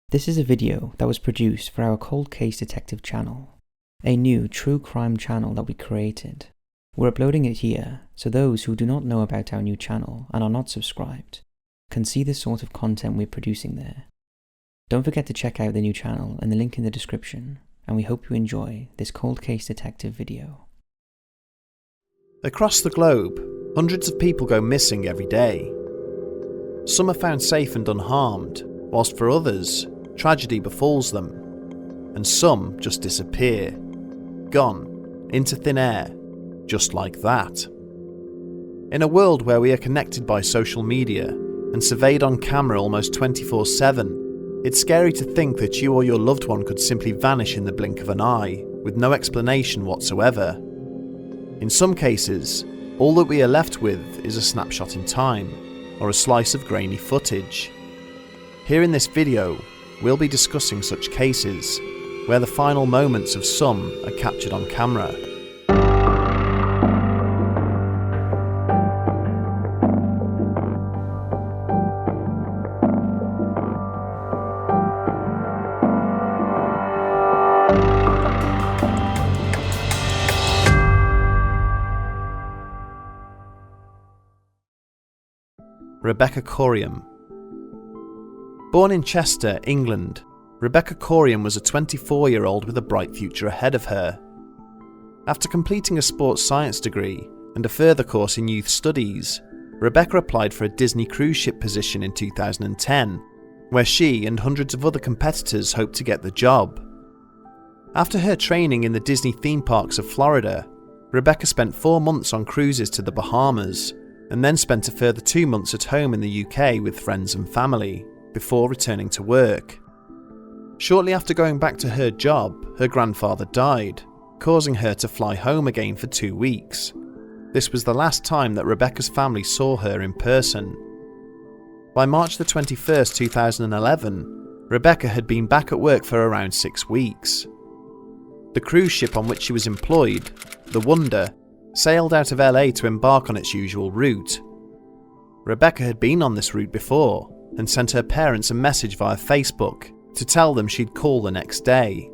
This is a video that was produced for our Cold Case Detective channel, a new true crime channel that we created. We're uploading it here so those who do not know about our new channel and are not subscribed can see the sort of content we're producing there. Don't forget to check out the new channel and the link in the description, and we hope you enjoy this Cold Case Detective video. Across the globe, hundreds of people go missing every day. Some are found safe and unharmed, whilst for others, tragedy befalls them, and some just disappear, gone, into thin air, just like that. In a world where we are connected by social media and surveyed on camera almost 24/7, it's scary to think that you or your loved one could simply vanish in the blink of an eye, with no explanation whatsoever. In some cases, all that we are left with is a snapshot in time, or a slice of grainy footage. Here in this video, we'll be discussing such cases, where the final moments of some are captured on camera. Rebecca Corium. Born in Chester, England, Rebecca Corium was a 24-year-old with a bright future ahead of her. After completing a sports science degree and a further course in youth studies, Rebecca applied for a Disney cruise ship position in 2010, where she and hundreds of other competitors hoped to get the job. After her training in the Disney theme parks of Florida, Rebecca spent 4 months on cruises to the Bahamas, and then spent a further 2 months at home in the UK with friends and family, before returning to work. Shortly after going back to her job, her grandfather died, causing her to fly home again for 2 weeks. This was the last time that Rebecca's family saw her in person. By March the 21st, 2011, Rebecca had been back at work for around 6 weeks. The cruise ship on which she was employed, the Wonder, sailed out of LA to embark on its usual route. Rebecca had been on this route before, and sent her parents a message via Facebook to tell them she'd call the next day.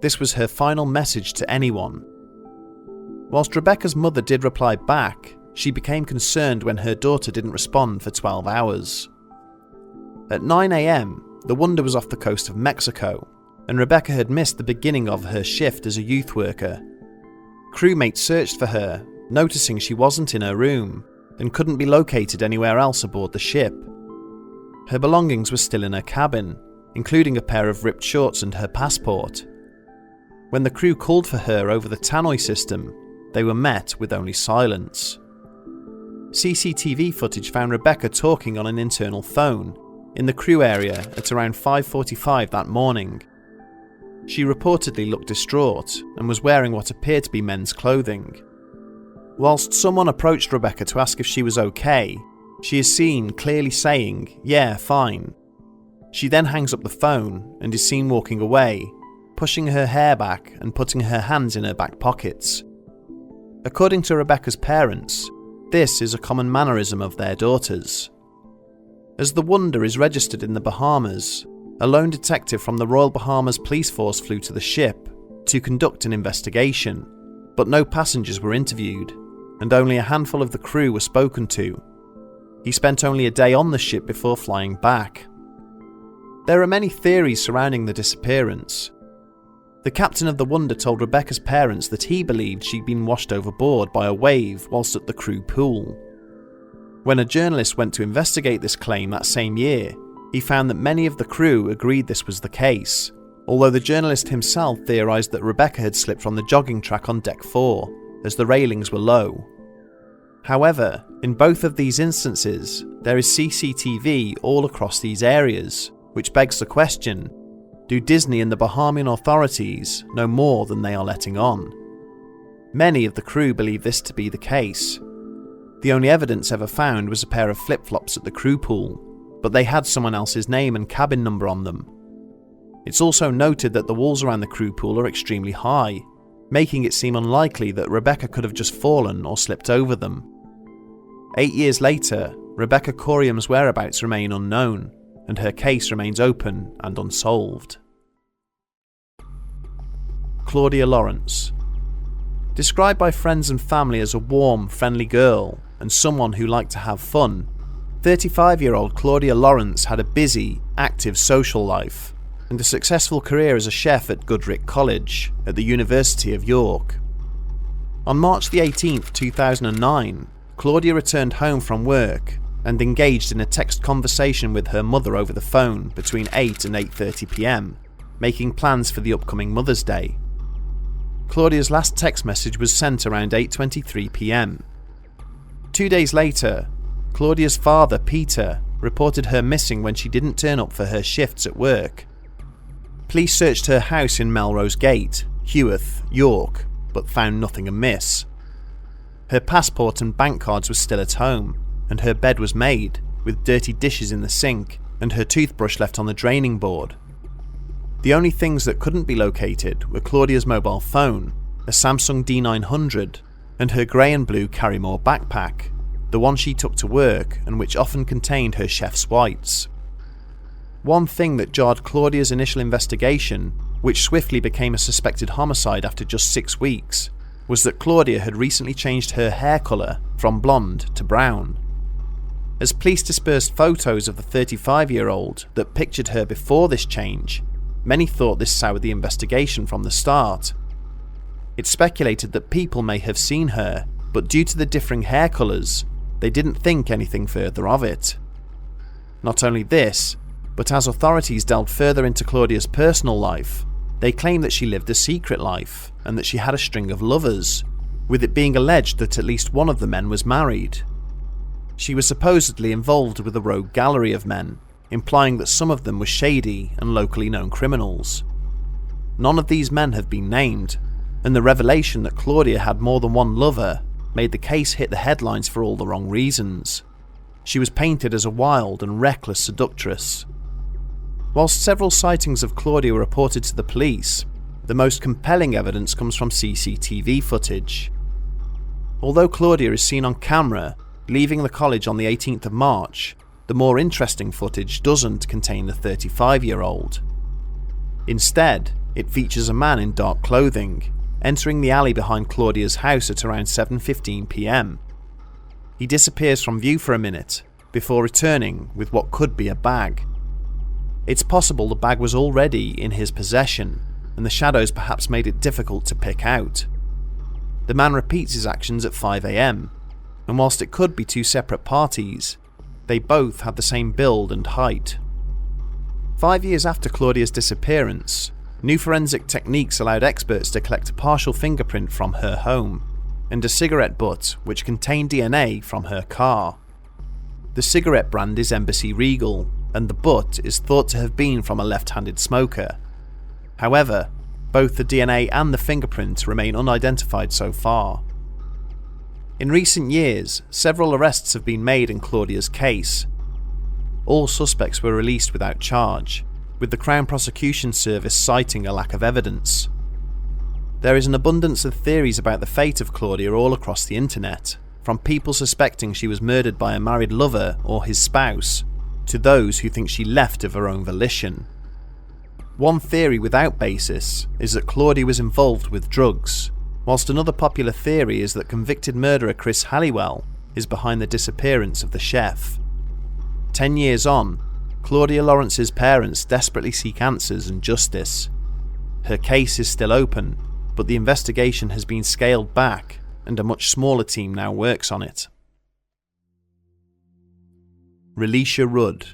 This was her final message to anyone. Whilst Rebecca's mother did reply back, she became concerned when her daughter didn't respond for 12 hours. At 9 AM, the Wonder was off the coast of Mexico, and Rebecca had missed the beginning of her shift as a youth worker. Crewmates searched for her, noticing she wasn't in her room, and couldn't be located anywhere else aboard the ship. Her belongings were still in her cabin, including a pair of ripped shorts and her passport. When the crew called for her over the tannoy system, they were met with only silence. CCTV footage found Rebecca talking on an internal phone in the crew area at around 5:45 that morning. She reportedly looked distraught and was wearing what appeared to be men's clothing. Whilst someone approached Rebecca to ask if she was okay, she is seen clearly saying, "Yeah, fine." She then hangs up the phone and is seen walking away, pushing her hair back and putting her hands in her back pockets. According to Rebecca's parents, this is a common mannerism of their daughters. As the Wonder is registered in the Bahamas, a lone detective from the Royal Bahamas Police Force flew to the ship to conduct an investigation, but no passengers were interviewed, and only a handful of the crew were spoken to. He spent only a day on the ship before flying back. There are many theories surrounding the disappearance. The captain of the Wonder told Rebecca's parents that he believed she'd been washed overboard by a wave whilst at the crew pool. When a journalist went to investigate this claim that same year, he found that many of the crew agreed this was the case, although the journalist himself theorised that Rebecca had slipped from the jogging track on deck 4, as the railings were low. However, in both of these instances, there is CCTV all across these areas, which begs the question, do Disney and the Bahamian authorities know more than they are letting on? Many of the crew believe this to be the case. The only evidence ever found was a pair of flip-flops at the crew pool, but they had someone else's name and cabin number on them. It's also noted that the walls around the crew pool are extremely high, making it seem unlikely that Rebecca could have just fallen or slipped over them. 8 years later, Rebecca Corium's whereabouts remain unknown, and her case remains open and unsolved. Claudia Lawrence. Described by friends and family as a warm, friendly girl and someone who liked to have fun, 35-year-old Claudia Lawrence had a busy, active social life and a successful career as a chef at Goodricke College at the University of York. On March 18, 2009, Claudia returned home from work and engaged in a text conversation with her mother over the phone between 8 and 8:30 p.m, making plans for the upcoming Mother's Day. Claudia's last text message was sent around 8:23 p.m. 2 days later, Claudia's father, Peter, reported her missing when she didn't turn up for her shifts at work. Police searched her house in Melrose Gate, Heworth, York, but found nothing amiss. Her passport and bank cards were still at home, and her bed was made, with dirty dishes in the sink and her toothbrush left on the draining board. The only things that couldn't be located were Claudia's mobile phone, a Samsung D900, and her grey and blue Carrymore backpack, the one she took to work and which often contained her chef's whites. One thing that jarred Claudia's initial investigation, which swiftly became a suspected homicide after just 6 weeks, was that Claudia had recently changed her hair colour from blonde to brown. As police dispersed photos of the 35-year-old that pictured her before this change, many thought this soured the investigation from the start. It's speculated that people may have seen her, but due to the differing hair colours, they didn't think anything further of it. Not only this, but as authorities delved further into Claudia's personal life, they claimed that she lived a secret life and that she had a string of lovers, with it being alleged that at least one of the men was married. She was supposedly involved with a rogue gallery of men, implying that some of them were shady and locally known criminals. None of these men have been named, and the revelation that Claudia had more than one lover made the case hit the headlines for all the wrong reasons. She was painted as a wild and reckless seductress. Whilst several sightings of Claudia were reported to the police, the most compelling evidence comes from CCTV footage. Although Claudia is seen on camera leaving the college on the 18th of March, the more interesting footage doesn't contain the 35-year-old. Instead, it features a man in dark clothing, entering the alley behind Claudia's house at around 7:15 p.m. He disappears from view for a minute, before returning with what could be a bag. It's possible the bag was already in his possession, and the shadows perhaps made it difficult to pick out. The man repeats his actions at 5 a.m, and whilst it could be two separate parties, they both had the same build and height. 5 years after Claudia's disappearance, new forensic techniques allowed experts to collect a partial fingerprint from her home, and a cigarette butt which contained DNA from her car. The cigarette brand is Embassy Regal, and the butt is thought to have been from a left-handed smoker. However, both the DNA and the fingerprint remain unidentified so far. In recent years, several arrests have been made in Claudia's case. All suspects were released without charge, with the Crown Prosecution Service citing a lack of evidence. There is an abundance of theories about the fate of Claudia all across the internet, from people suspecting she was murdered by a married lover or his spouse, to those who think she left of her own volition. One theory without basis is that Claudia was involved with drugs, whilst another popular theory is that convicted murderer Chris Halliwell is behind the disappearance of the chef. 10 years on, Claudia Lawrence's parents desperately seek answers and justice. Her case is still open, but the investigation has been scaled back and a much smaller team now works on it. Relisha Rudd.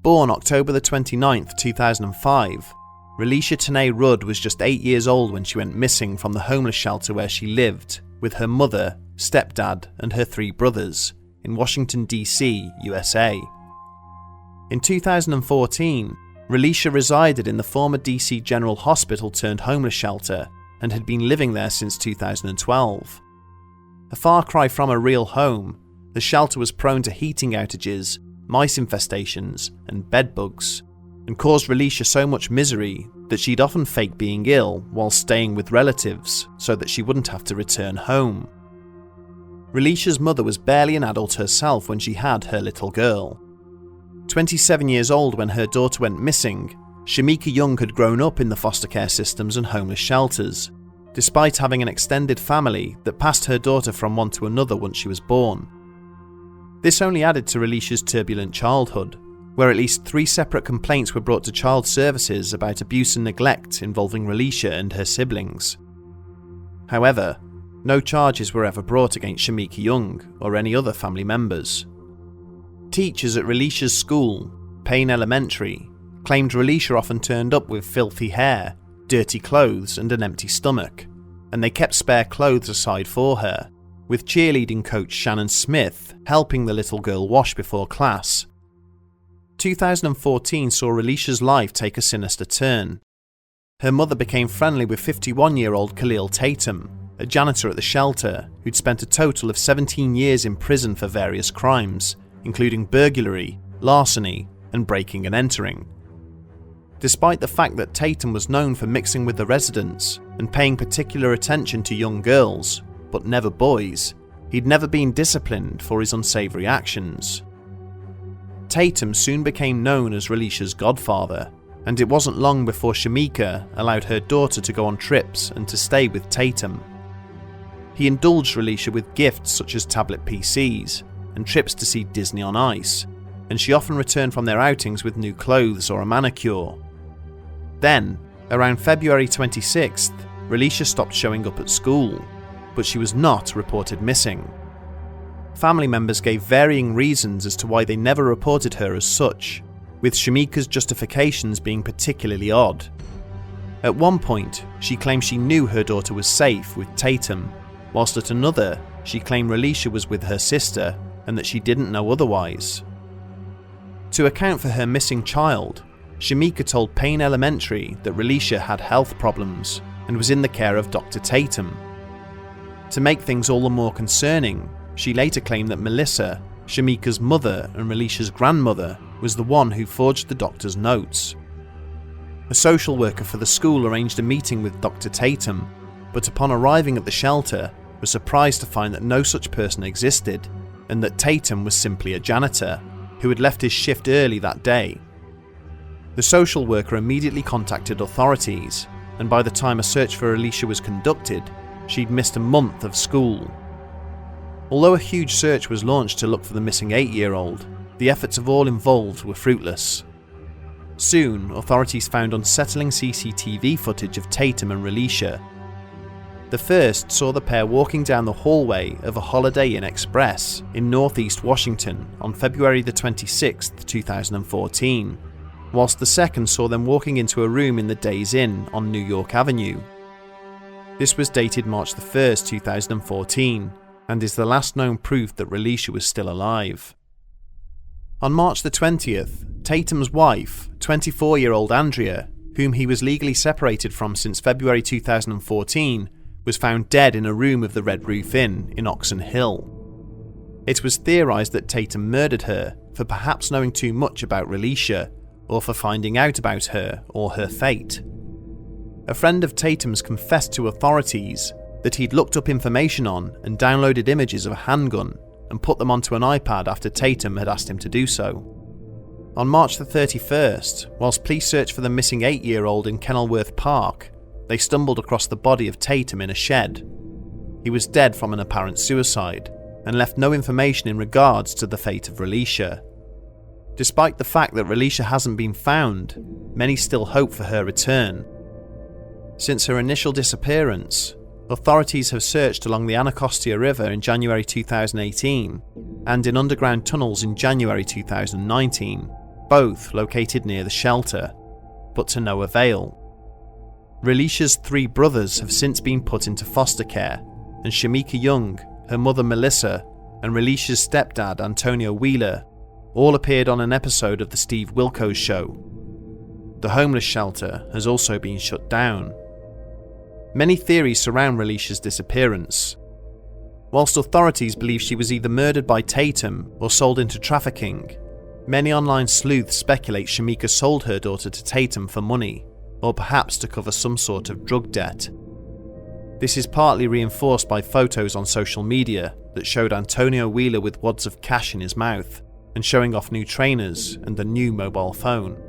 Born October 29, 2005, Relisha Rudd was just 8 years old when she went missing from the homeless shelter where she lived, with her mother, stepdad, and her 3 brothers, in Washington, D.C., USA. In 2014, Relisha resided in the former D.C. General Hospital turned homeless shelter and had been living there since 2012. A far cry from a real home, the shelter was prone to heating outages, mice infestations, and bed bugs, and caused Relisha so much misery that she'd often fake being ill while staying with relatives so that she wouldn't have to return home. Relisha's mother was barely an adult herself when she had her little girl. 27 years old when her daughter went missing, Shamika Young had grown up in the foster care systems and homeless shelters, despite having an extended family that passed her daughter from one to another once she was born. This only added to Relisha's turbulent childhood, where at least 3 separate complaints were brought to child services about abuse and neglect involving Relisha and her siblings. However, no charges were ever brought against Shamika Young or any other family members. Teachers at Relisha's school, Payne Elementary, claimed Relisha often turned up with filthy hair, dirty clothes and an empty stomach, and they kept spare clothes aside for her, with cheerleading coach Shannon Smith helping the little girl wash before class. 2014 saw Relisha's life take a sinister turn. Her mother became friendly with 51-year-old Khalil Tatum, a janitor at the shelter who'd spent a total of 17 years in prison for various crimes, including burglary, larceny, and breaking and entering. Despite the fact that Tatum was known for mixing with the residents and paying particular attention to young girls, but never boys, he'd never been disciplined for his unsavoury actions. Tatum soon became known as Relisha's godfather, and it wasn't long before Shamika allowed her daughter to go on trips and to stay with Tatum. He indulged Relisha with gifts such as tablet PCs and trips to see Disney on Ice, and she often returned from their outings with new clothes or a manicure. Then, around February 26th, Relisha stopped showing up at school, but she was not reported missing. Family members gave varying reasons as to why they never reported her as such, with Shamika's justifications being particularly odd. At one point, she claimed she knew her daughter was safe with Tatum, whilst at another, she claimed Relisha was with her sister and that she didn't know otherwise. To account for her missing child, Shamika told Payne Elementary that Relisha had health problems and was in the care of Dr. Tatum. To make things all the more concerning, she later claimed that Melissa, Shamika's mother and Relisha's grandmother, was the one who forged the doctor's notes. A social worker for the school arranged a meeting with Dr. Tatum, but upon arriving at the shelter, was surprised to find that no such person existed, and that Tatum was simply a janitor, who had left his shift early that day. The social worker immediately contacted authorities, and by the time a search for Relisha was conducted, she'd missed a month of school. Although a huge search was launched to look for the missing 8-year-old, the efforts of all involved were fruitless. Soon, authorities found unsettling CCTV footage of Tatum and Relisha. The first saw the pair walking down the hallway of a Holiday Inn Express in northeast Washington on February the 26th, 2014, whilst the second saw them walking into a room in the Days Inn on New York Avenue. This was dated March the 1st, 2014, and is the last known proof that Relisha was still alive. On March the 20th, Tatum's wife, 24-year-old Andrea, whom he was legally separated from since February 2014, was found dead in a room of the Red Roof Inn in Oxon Hill. It was theorised that Tatum murdered her for perhaps knowing too much about Relisha, or for finding out about her or her fate. A friend of Tatum's confessed to authorities that he'd looked up information on and downloaded images of a handgun and put them onto an iPad after Tatum had asked him to do so. On March the 31st, whilst police searched for the missing 8-year-old in Kenilworth Park, they stumbled across the body of Tatum in a shed. He was dead from an apparent suicide, and left no information in regards to the fate of Relisha. Despite the fact that Relisha hasn't been found, many still hope for her return. Since her initial disappearance, authorities have searched along the Anacostia River in January 2018, and in underground tunnels in January 2019, both located near the shelter, but to no avail. Relisha's 3 brothers have since been put into foster care, and Shamika Young, her mother Melissa, and Relisha's stepdad Antonio Wheeler all appeared on an episode of The Steve Wilkos Show. The homeless shelter has also been shut down. Many theories surround Relisha's disappearance. Whilst authorities believe she was either murdered by Tatum or sold into trafficking, many online sleuths speculate Shamika sold her daughter to Tatum for money, or perhaps to cover some sort of drug debt. This is partly reinforced by photos on social media that showed Antonio Wheeler with wads of cash in his mouth, and showing off new trainers and a new mobile phone.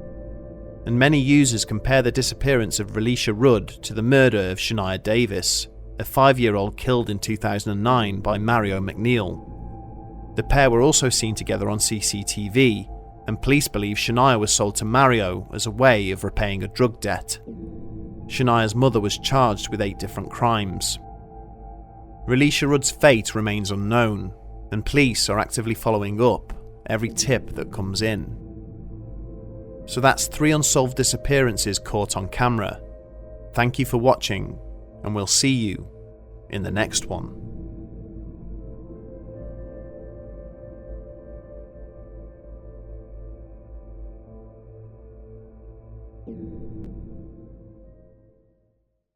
And many users compare the disappearance of Relisha Rudd to the murder of Shania Davis, a 5-year-old killed in 2009 by Mario McNeil. The pair were also seen together on CCTV, and police believe Shania was sold to Mario as a way of repaying a drug debt. Shania's mother was charged with 8 different crimes. Relisha Rudd's fate remains unknown, and police are actively following up every tip that comes in. So that's 3 unsolved disappearances caught on camera. Thank you for watching, and we'll see you in the next one.